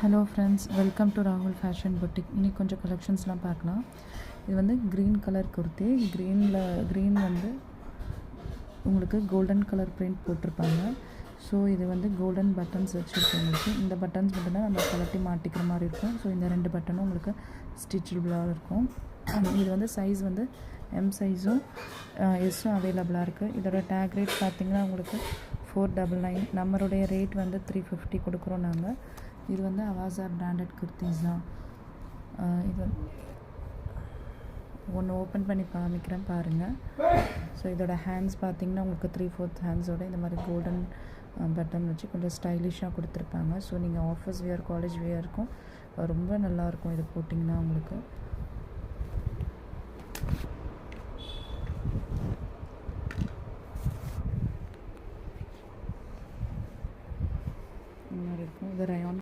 Hello friends, welcome to ராகுல் fashion boutique. இன்றைக்கி கொஞ்சம் கலெக்ஷன்ஸ்லாம் பார்க்கலாம். இது வந்து க்ரீன் கலர் குர்த்தி. க்ரீன் வந்து உங்களுக்கு கோல்டன் கலர் பிரிண்ட் போட்டிருப்பாங்க. ஸோ இது வந்து கோல்டன் பட்டன்ஸ் வச்சுருக்கு. உங்களுக்கு இந்த பட்டன்ஸ் மட்டும்தான் நம்ம கலட்டி மாட்டிக்கிற மாதிரி இருக்கும். ஸோ இந்த 2 பட்டனும் உங்களுக்கு ஸ்டிச்சபிளாக இருக்கும். இது வந்து சைஸ் வந்து எம் சைஸும் எஸ்ஸும் அவைலபிளாக இருக்குது. இதோட டேக் ரேட் பார்த்திங்கன்னா உங்களுக்கு 499. நம்மளுடைய ரேட் வந்து 350 கொடுக்குறோம் நாங்கள். இது வந்து அவாசா பிராண்டட் குர்த்திஸ் தான். இது ஒன்று ஓப்பன் பண்ணி காமிக்கிறேன் பாருங்கள். ஸோ இதோட ஹேண்ட்ஸ் பார்த்திங்கன்னா உங்களுக்கு 3/4 ஹேண்ட்ஸோட இந்த மாதிரி கோல்டன் பட்டன் வச்சு கொஞ்சம் ஸ்டைலிஷாக கொடுத்துருப்பாங்க. ஸோ நீங்கள் ஆஃபீஸ் வியர், காலேஜ் வியருக்கும் ரொம்ப நல்லாயிருக்கும் இது போட்டிங்கன்னா உங்களுக்கு.